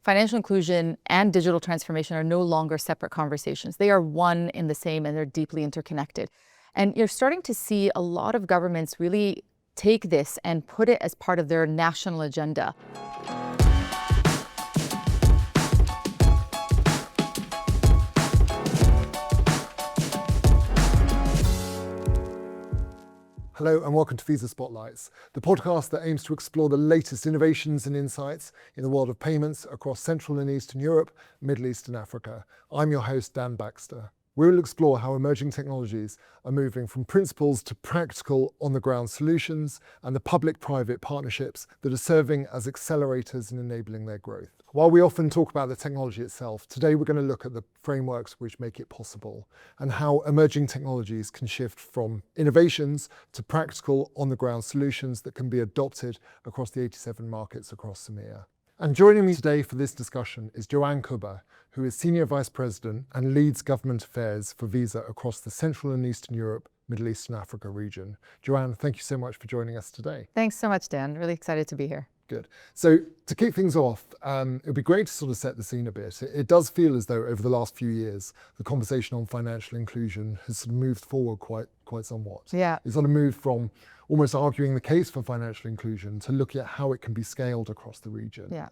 Financial inclusion and digital transformation are no longer separate conversations. They are one in the same, and they're deeply interconnected. And you're starting to see a lot of governments really take this and put it as part of their national agenda. Hello and welcome to Visa Spotlights, the podcast that aims to explore the latest innovations and insights in the world of payments across Central and Eastern Europe, Middle East and Africa. I'm your host, Dan Baxter. We will explore how emerging technologies are moving from principles to practical on-the-ground solutions and the public-private partnerships that are serving as accelerators in enabling their growth. While we often talk about the technology itself, today we're going to look at the frameworks which make it possible and how emerging technologies can shift from innovations to practical on-the-ground solutions that can be adopted across the 87 markets across CEMEA. And joining me today for this discussion is Joanne Kubba, who is Senior Vice President and leads Government Affairs for Visa across the Central and Eastern Europe, Middle East and Africa region. Joanne, thank you so much for joining us today. Thanks so much, Dan. Really excited to be here. Good. So to kick things off, it would be great to sort of set the scene a bit. It does feel as though over the last few years, the conversation on financial inclusion has sort of moved forward quite somewhat. Yeah. It's sort of moved from almost arguing the case for financial inclusion to looking at how it can be scaled across the region. Yeah.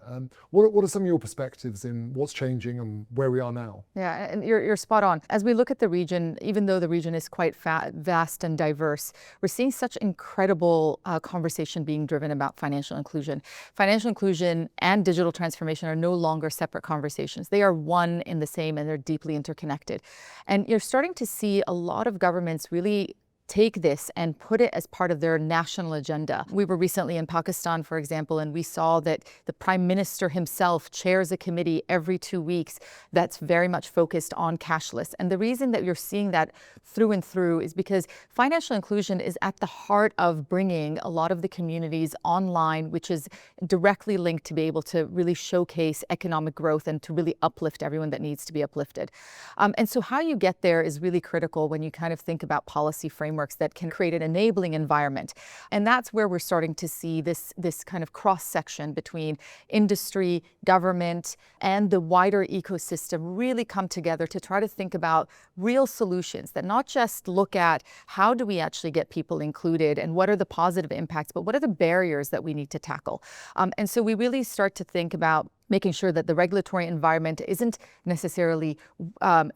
What are some of your perspectives in what's changing and where we are now? Yeah, and you're spot on. As we look at the region, even though the region is quite vast and diverse, we're seeing such incredible conversation being driven about financial inclusion. Financial inclusion and digital transformation are no longer separate conversations. They are one in the same, and they're deeply interconnected. And you're starting to see a lot of governments really take this and put it as part of their national agenda. We were recently in Pakistan, for example, and we saw that the Prime Minister himself chairs a committee every 2 weeks that's very much focused on cashless. And the reason that you're seeing that through and through is because financial inclusion is at the heart of bringing a lot of the communities online, which is directly linked to be able to really showcase economic growth and to really uplift everyone that needs to be uplifted. And so how you get there is really critical when you kind of think about policy frameworks that can create an enabling environment. And that's where we're starting to see this kind of cross-section between industry, government, and the wider ecosystem really come together to try to think about real solutions that not just look at how do we actually get people included and what are the positive impacts, but what are the barriers that we need to tackle. And so we really start to think about making sure that the regulatory environment isn't necessarily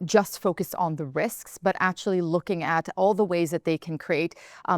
just focused on the risks, but actually looking at all the ways that they can create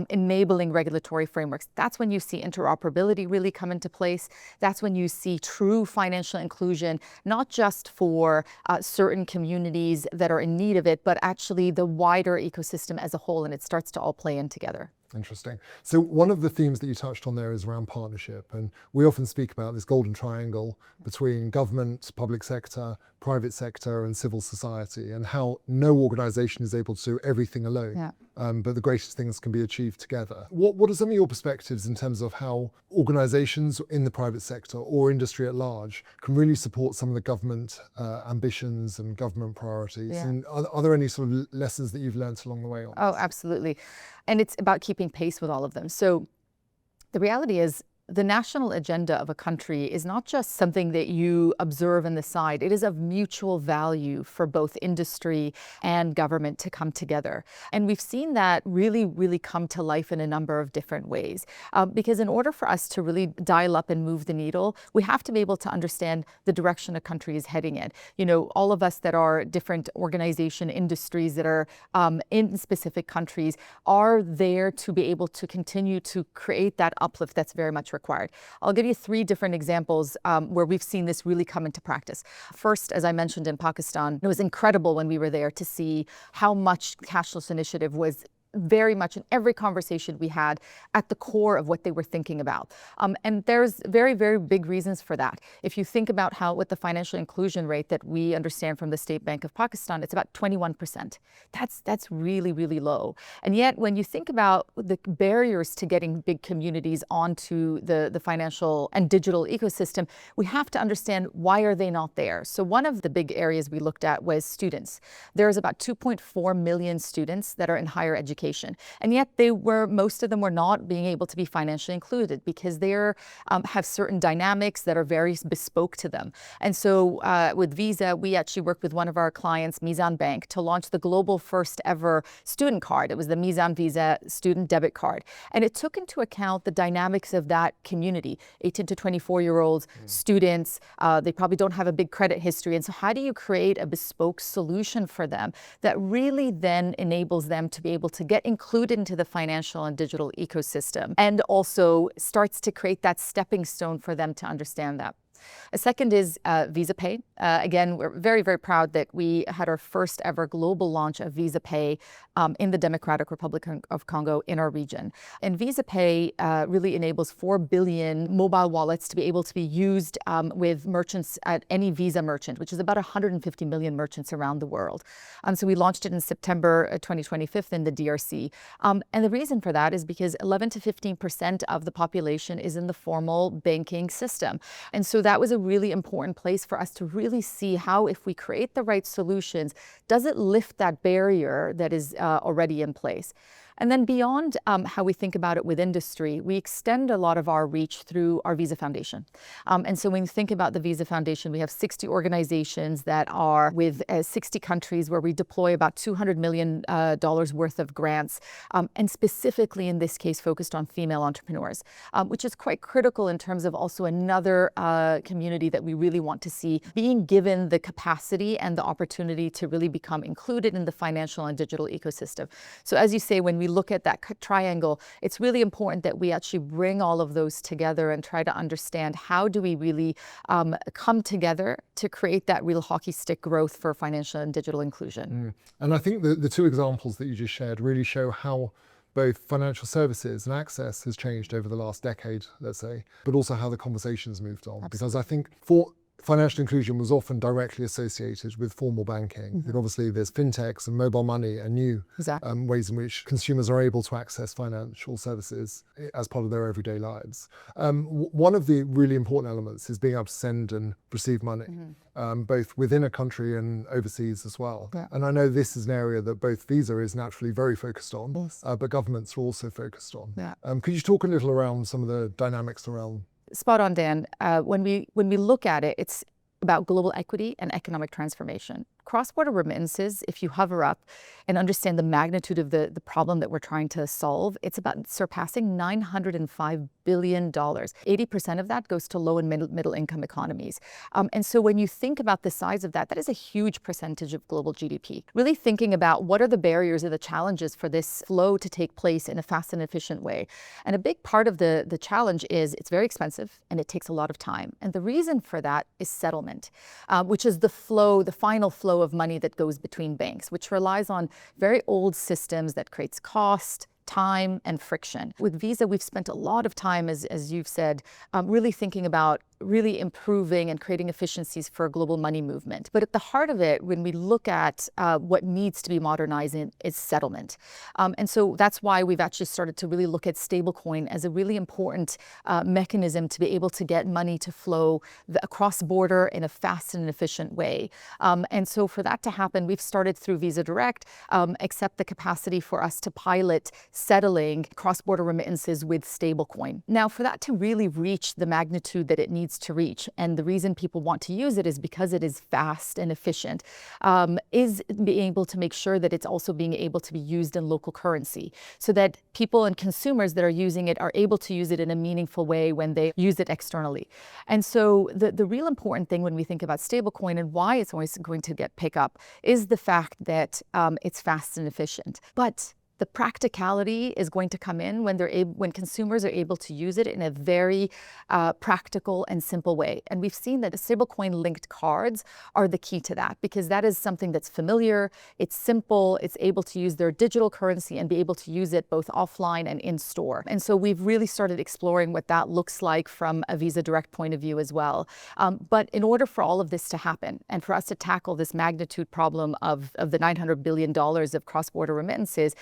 enabling regulatory frameworks. That's when you see interoperability really come into place. That's when you see true financial inclusion, not just for certain communities that are in need of it, but actually the wider ecosystem as a whole, and it starts to all play in together. Interesting. So one of the themes that you touched on there is around partnership. And we often speak about this golden triangle between government, public sector, private sector and civil society, and how no organization is able to do everything alone. Yeah. But the greatest things can be achieved together. What are some of your perspectives in terms of how organizations in the private sector or industry at large can really support some of the government ambitions and government priorities? Yeah. And are there any sort of lessons that you've learned along the way on this? Oh, absolutely. And it's about keeping pace with all of them. So the reality is, the national agenda of a country is not just something that you observe on the side. It is of mutual value for both industry and government to come together. And we've seen that really come to life in a number of different ways. Because in order for us to really dial up and move the needle, we have to be able to understand the direction a country is heading in. You know, all of us that are different organization industries that are in specific countries are there to be able to continue to create that uplift that's very much required. I'll give you 3 different examples where we've seen this really come into practice. First, as I mentioned in Pakistan, it was incredible when we were there to see how much cashless initiative was very much in every conversation we had at the core of what they were thinking about. And there's very big reasons for that. If you think about how with the financial inclusion rate that we understand from the State Bank of Pakistan, it's about 21%. That's really low. And yet when you think about the barriers to getting big communities onto the financial and digital ecosystem, we have to understand why are they not there. So one of the big areas we looked at was students. There's about 2.4 million students that are in higher education education. And yet most of them were not being able to be financially included because they have certain dynamics that are very bespoke to them. And so with Visa, we actually worked with one of our clients, Mizan Bank, to launch the global first ever student card. It was the Mizan Visa student debit card. And it took into account the dynamics of that community, 18 to 24-year-olds, students, they probably don't have a big credit history. And so how do you create a bespoke solution for them that really then enables them to be able to get included into the financial and digital ecosystem, and also starts to create that stepping stone for them to understand that? A second is Visa Pay. Again, we're very, very proud that we had our first ever global launch of Visa Pay in the Democratic Republic of Congo in our region. And Visa Pay really enables 4 billion mobile wallets to be able to be used with merchants at any Visa merchant, which is about 150 million merchants around the world. So we launched it in September 2025 in the DRC. And the reason for that is because 11 to 15% of the population is in the formal banking system. And so that was a really important place for us to really see how, if we create the right solutions, does it lift that barrier that is already in place? And then beyond how we think about it with industry, we extend a lot of our reach through our Visa Foundation. And so when you think about the Visa Foundation, we have 60 organizations that are with 60 countries where we deploy about $200 million worth of grants, and specifically in this case focused on female entrepreneurs, which is quite critical in terms of also another community that we really want to see being given the capacity and the opportunity to really become included in the financial and digital ecosystem. So as you say, when we look at that triangle, it's really important that we actually bring all of those together and try to understand how do we really come together to create that real hockey stick growth for financial and digital inclusion. And I think the two examples that you just shared really show how both financial services and access has changed over the last decade, let's say, but also how the conversation's moved on. Absolutely. Because I think financial inclusion was often directly associated with formal banking. And obviously there's fintechs and mobile money and new ways in which consumers are able to access financial services as part of their everyday lives. One of the really important elements is being able to send and receive money, both within a country and overseas as well. Yeah. And I know this is an area that both Visa is naturally very focused on, but governments are also focused on. Yeah. Could you talk a little around some of the dynamics around? Spot on, Dan. When we look at it, it's about global equity and economic transformation. Cross-border remittances, if you hover up and understand the magnitude of the problem that we're trying to solve, it's about surpassing $905 billion. 80% of that goes to low and middle income economies. And so when you think about the size of that, that is a huge percentage of global GDP. Really thinking about what are the barriers or the challenges for this flow to take place in a fast and efficient way. And a big part of the challenge is it's very expensive and it takes a lot of time. And the reason for that is settlement, which is the final flow of money that goes between banks, which relies on very old systems that creates cost, time, and friction. With Visa, we've spent a lot of time, as you've said, really thinking about really improving and creating efficiencies for global money movement. But at the heart of it, when we look at what needs to be modernized is settlement. And so that's why we've actually started to really look at stablecoin as a really important mechanism to be able to get money to flow across border in a fast and efficient way. And so for that to happen, we've started through Visa Direct, accept the capacity for us to pilot settling cross-border remittances with stablecoin. Now, for that to really reach the magnitude that it needs to reach, and the reason people want to use it is because it is fast and efficient, is being able to make sure that it's also being able to be used in local currency, so that people and consumers that are using it are able to use it in a meaningful way when they use it externally. And so the real important thing when we think about stablecoin and why it's always going to get pick up is the fact that it's fast and efficient. But the practicality is going to come in when consumers are able to use it in a very practical and simple way. And we've seen that stablecoin linked cards are the key to that, because that is something that's familiar, it's simple, it's able to use their digital currency and be able to use it both offline and in store. And so we've really started exploring what that looks like from a Visa Direct point of view as well. But in order for all of this to happen and for us to tackle this magnitude problem of the $900 billion of cross-border remittances,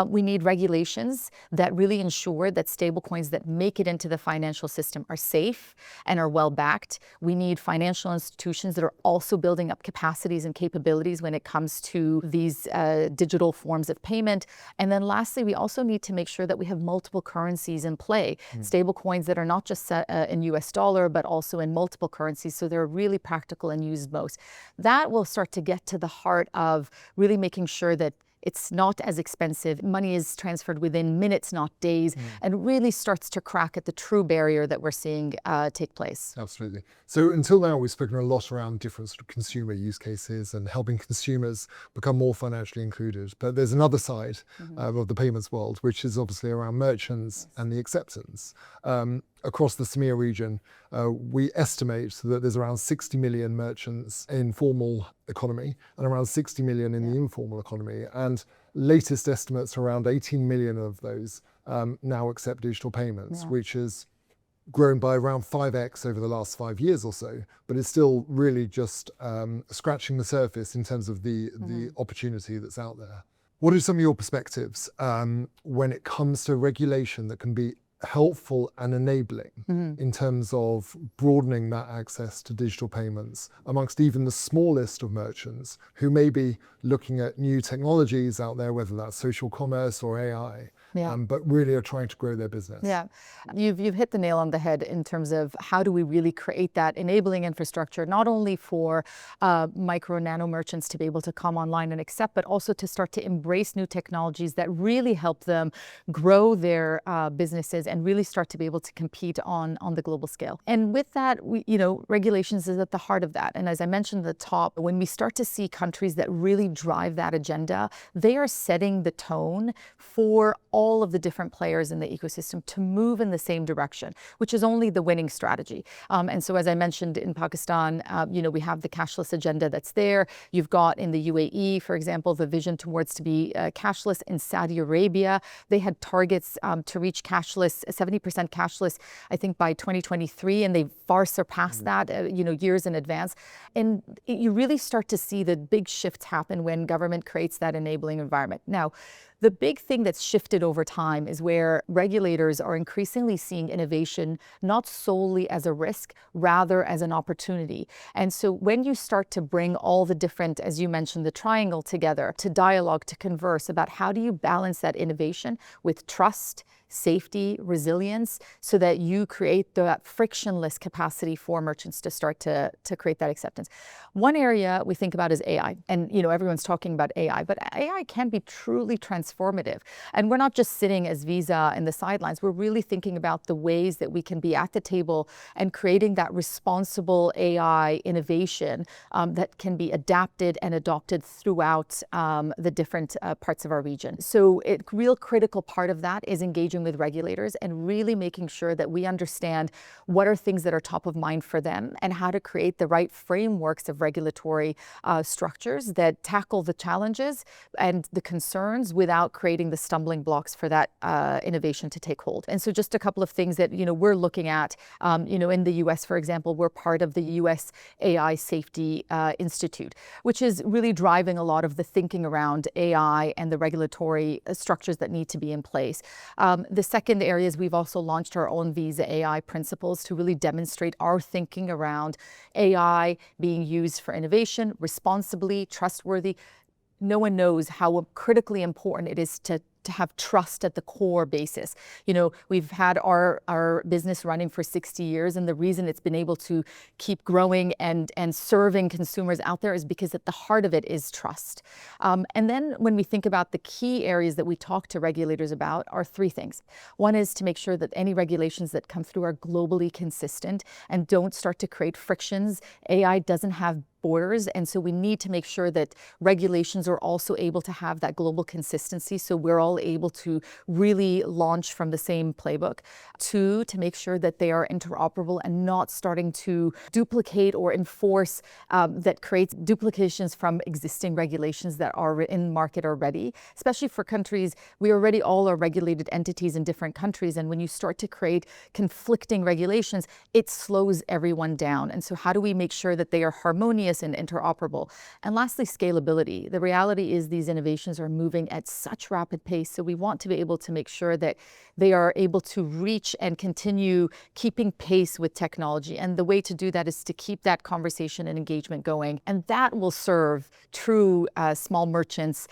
We need regulations that really ensure that stablecoins that make it into the financial system are safe and are well backed. We need financial institutions that are also building up capacities and capabilities when it comes to these digital forms of payment. And then lastly, we also need to make sure that we have multiple currencies in play, stablecoins that are not just set in US dollar, but also in multiple currencies, so they're really practical and used most. That will start to get to the heart of really making sure that it's not as expensive. Money is transferred within minutes, not days, and really starts to crack at the true barrier that we're seeing take place. Absolutely. So until now, we've spoken a lot around different sort of consumer use cases and helping consumers become more financially included. But there's another side of the payments world, which is obviously around merchants and the acceptance. Across the CEMEA region, we estimate that there's around 60 million merchants in formal economy and around 60 million in the informal economy. And latest estimates, around 18 million of those now accept digital payments, which has grown by around 5x over the last 5 years or so, but it's still really just scratching the surface in terms of the opportunity that's out there. What are some of your perspectives when it comes to regulation that can be helpful and enabling in terms of broadening that access to digital payments amongst even the smallest of merchants who may be looking at new technologies out there, whether that's social commerce or AI, but really are trying to grow their business? Yeah, you've hit the nail on the head in terms of how do we really create that enabling infrastructure, not only for micro and nano merchants to be able to come online and accept, but also to start to embrace new technologies that really help them grow their businesses and really start to be able to compete on the global scale. And with that, regulations is at the heart of that. And as I mentioned at the top, when we start to see countries that really drive that agenda, they are setting the tone for all of the different players in the ecosystem to move in the same direction, which is only the winning strategy. And so as I mentioned in Pakistan, we have the cashless agenda that's there. You've got in the UAE, for example, the vision towards to be cashless. In Saudi Arabia, they had targets to reach cashless, 70% cashless, I think by 2023, and they far surpassed that, years in advance. And you really start to see the big shifts happen when government creates that enabling environment. Now, the big thing that's shifted over time is where regulators are increasingly seeing innovation not solely as a risk, rather as an opportunity. And so when you start to bring all the different, as you mentioned, the triangle together to dialogue, to converse about how do you balance that innovation with trust, safety, resilience, so that you create that frictionless capacity for merchants to start to create that acceptance. One area we think about is AI. And everyone's talking about AI, but AI can be truly transformative. And we're not just sitting as Visa in the sidelines. We're really thinking about the ways that we can be at the table and creating that responsible AI innovation that can be adapted and adopted throughout the different parts of our region. So a real critical part of that is engaging with regulators and really making sure that we understand what are things that are top of mind for them and how to create the right frameworks of regulatory structures that tackle the challenges and the concerns without creating the stumbling blocks for that innovation to take hold. And so just a couple of things that we're looking at, in the US, for example, we're part of the US AI Safety Institute, which is really driving a lot of the thinking around AI and the regulatory structures that need to be in place. The second area is we've also launched our own Visa AI principles to really demonstrate our thinking around AI being used for innovation, responsibly, trustworthy. No one knows how critically important it is to have trust at the core basis. We've had our business running for 60 years, and the reason it's been able to keep growing and serving consumers out there is because at the heart of it is trust. And then when we think about the key areas that we talk to regulators about are three things. One is to make sure that any regulations that come through are globally consistent and don't start to create frictions. AI doesn't have borders, and so we need to make sure that regulations are also able to have that global consistency, so we're all able to really launch from the same playbook. Two, to make sure that they are interoperable and not starting to duplicate or enforce that creates duplications from existing regulations that are in market already, especially for countries. We already all are regulated entities in different countries, and when you start to create conflicting regulations, it slows everyone down. And so how do we make sure that they are harmonious and interoperable? And lastly, scalability. The reality is these innovations are moving at such rapid pace pace. So we want to be able to make sure that they are able to reach and continue keeping pace with technology. And the way to do that is to keep that conversation and engagement going. And that will serve true small merchants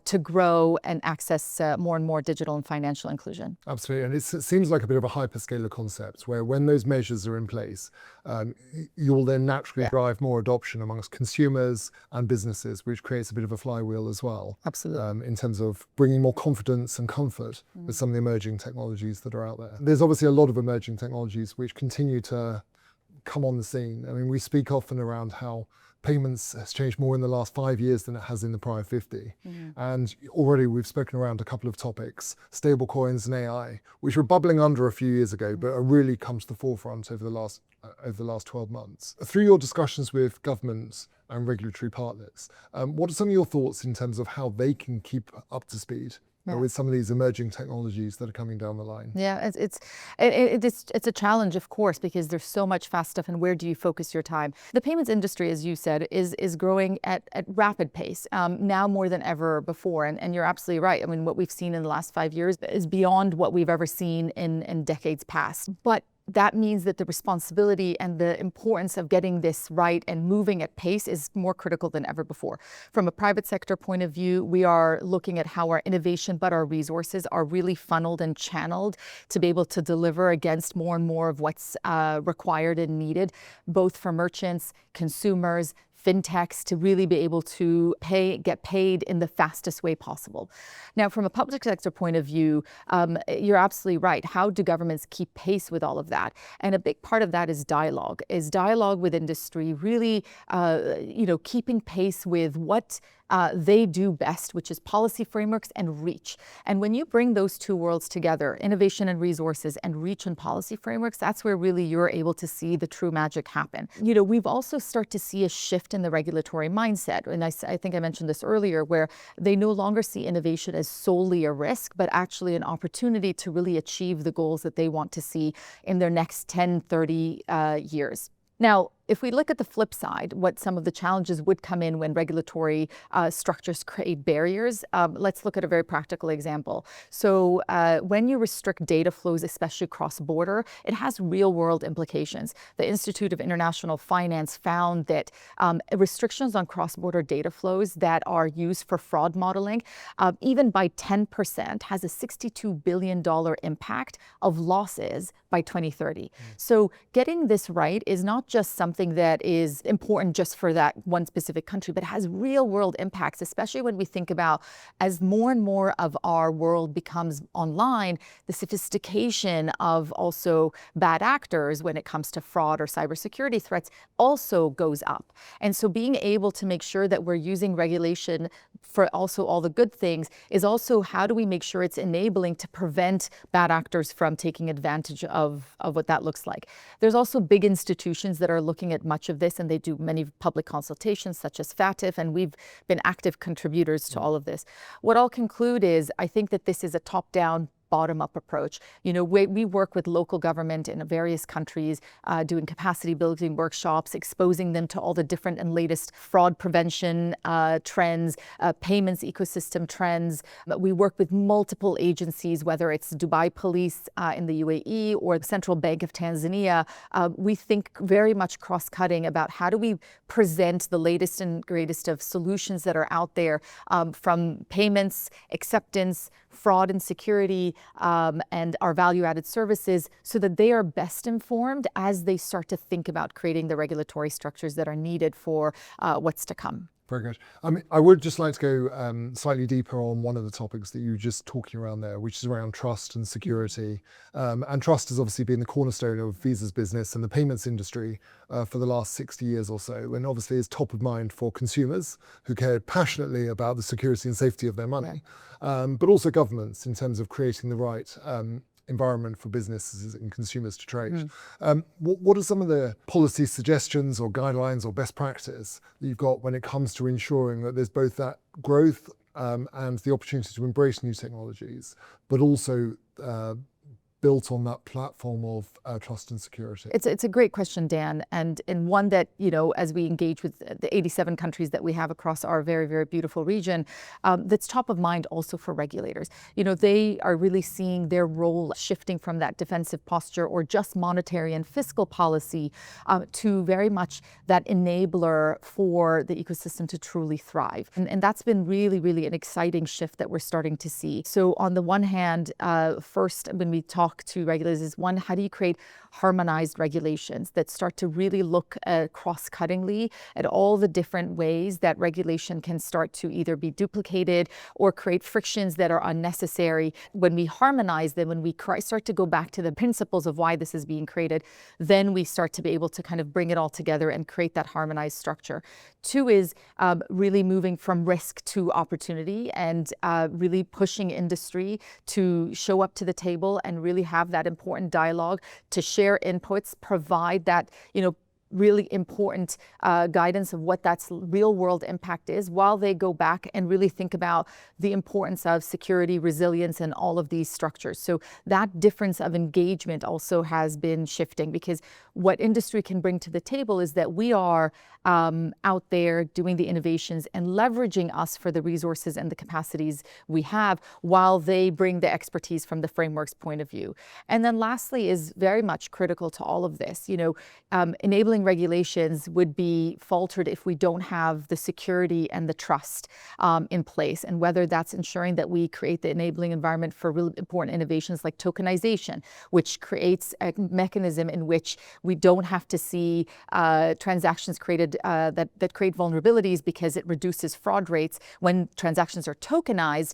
to grow and access more and more digital and financial inclusion. Absolutely. And it seems like a bit of a hyperscaler concept where when those measures are in place, you will then naturally drive more adoption amongst consumers and businesses, which creates a bit of a flywheel as well. Absolutely. In terms of bringing more confidence and comfort with some of the emerging technologies that are out there. There's obviously a lot of emerging technologies which continue to come on the scene. I mean, we speak often around how payments has changed more in the last 5 years than it has in the prior 50. And already we've spoken around a couple of topics, stable coins and AI, which were bubbling under a few years ago, but are really come to the forefront over the last 12 months. Through your discussions with governments and regulatory partners, what are some of your thoughts in terms of how they can keep up to speed with some of these emerging technologies that are coming down the line? Yeah, it's a challenge, of course, because there's so much fast stuff, and where do you focus your time? The payments industry, as you said, is growing at rapid pace, now more than ever before. And you're absolutely right. I mean, what we've seen in the last 5 years is beyond what we've ever seen in decades past. But that means that the responsibility and the importance of getting this right and moving at pace is more critical than ever before. From a private sector point of view, we are looking at how our innovation, but our resources are really funneled and channeled to be able to deliver against more and more of what's required and needed, both for merchants, consumers, fintechs, to really be able to get paid in the fastest way possible. Now, from a public sector point of view, you're absolutely right. How do governments keep pace with all of that? And a big part of that is dialogue with industry, really, keeping pace with what they do best, which is policy frameworks and reach. And when you bring those two worlds together, innovation and resources and reach and policy frameworks, that's where really you're able to see the true magic happen. We've also started to see a shift in the regulatory mindset. And I think I mentioned this earlier, where they no longer see innovation as solely a risk, but actually an opportunity to really achieve the goals that they want to see in their next 10, 30 years. Now, if we look at the flip side, what some of the challenges would come in when regulatory structures create barriers, let's look at a very practical example. So when you restrict data flows, especially cross-border, it has real-world implications. The Institute of International Finance found that restrictions on cross-border data flows that are used for fraud modeling, even by 10%, has a $62 billion impact of losses by 2030. So getting this right is not just something that is important just for that one specific country, but has real world impacts, especially when we think about as more and more of our world becomes online, the sophistication of also bad actors when it comes to fraud or cybersecurity threats also goes up. And so being able to make sure that we're using regulation for also all the good things is also how do we make sure it's enabling to prevent bad actors from taking advantage of what that looks like. There's also big institutions that are looking at much of this, and they do many public consultations such as FATF, and we've been active contributors to all of this. What I'll conclude is I think that this is a top-down, bottom-up approach. We work with local government in various countries, doing capacity building workshops, exposing them to all the different and latest fraud prevention trends, payments ecosystem trends. We work with multiple agencies, whether it's Dubai Police in the UAE or the Central Bank of Tanzania. We think very much cross-cutting about how do we present the latest and greatest of solutions that are out there, from payments, acceptance, fraud and security, and our value-added services, so that they are best informed as they start to think about creating the regulatory structures that are needed for what's to come. Very good. I would just like to go slightly deeper on one of the topics that you were just talking around there, which is around trust and security. And trust has obviously been the cornerstone of Visa's business and the payments industry for the last 60 years or so, and obviously is top of mind for consumers who care passionately about the security and safety of their money, but also governments in terms of creating the right environment for businesses and consumers to trade. What are some of the policy suggestions or guidelines or best practice that you've got when it comes to ensuring that there's both that growth and the opportunity to embrace new technologies, but also built on that platform of trust and security? It's a great question, Dan, and one that, as we engage with the 87 countries that we have across our very, very beautiful region, that's top of mind also for regulators. They are really seeing their role shifting from that defensive posture or just monetary and fiscal policy to very much that enabler for the ecosystem to truly thrive. And that's been really, really an exciting shift that we're starting to see. So on the one hand, first, when we talk to regulators is one, how do you create harmonized regulations that start to really look cross-cuttingly at all the different ways that regulation can start to either be duplicated or create frictions that are unnecessary. When we harmonize them, when we start to go back to the principles of why this is being created, then we start to be able to kind of bring it all together and create that harmonized structure. Two is really moving from risk to opportunity and really pushing industry to show up to the table and really have that important dialogue, to share inputs, provide that, really important guidance of what that real world impact is, while they go back and really think about the importance of security, resilience, and all of these structures. So that difference of engagement also has been shifting, because what industry can bring to the table is that we are out there doing the innovations and leveraging us for the resources and the capacities we have, while they bring the expertise from the framework's point of view. And then lastly is very much critical to all of this, enabling regulations would be faltered if we don't have the security and the trust in place. And whether that's ensuring that we create the enabling environment for really important innovations like tokenization, which creates a mechanism in which we don't have to see transactions created that create vulnerabilities, because it reduces fraud rates when transactions are tokenized.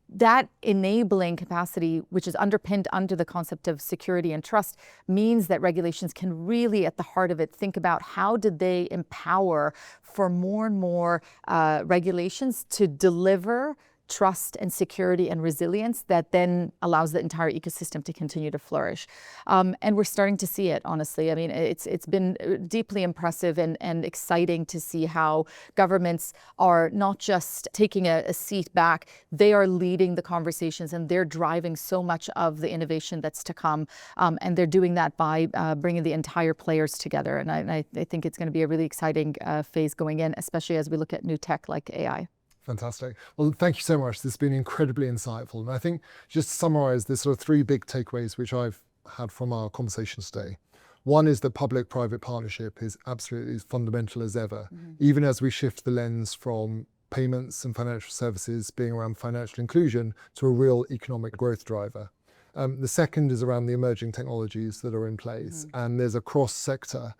That enabling capacity, which is underpinned under the concept of security and trust, means that regulations can really, at the heart of it, think about how did they empower for more and more regulations to deliver trust and security and resilience that then allows the entire ecosystem to continue to flourish. And we're starting to see it, honestly. I mean, it's been deeply impressive and exciting to see how governments are not just taking a seat back, they are leading the conversations, and they're driving so much of the innovation that's to come. And they're doing that by bringing the entire players together. And I think it's going to be a really exciting phase going in, especially as we look at new tech like AI. Fantastic. Well, thank you so much. This has been incredibly insightful. And I think just to summarize, there's sort of three big takeaways which I've had from our conversation today. One is that public-private partnership is absolutely as fundamental as ever, even as we shift the lens from payments and financial services being around financial inclusion to a real economic growth driver. The second is around the emerging technologies that are in place, and there's a cross-sector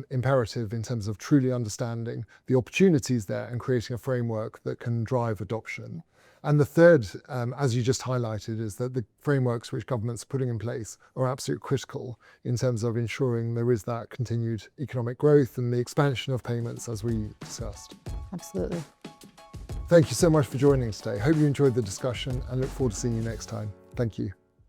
imperative in terms of truly understanding the opportunities there and creating a framework that can drive adoption. And the third, as you just highlighted, is that the frameworks which governments are putting in place are absolutely critical in terms of ensuring there is that continued economic growth and the expansion of payments, as we discussed. Absolutely. Thank you so much for joining us today. Hope you enjoyed the discussion and look forward to seeing you next time. Thank you.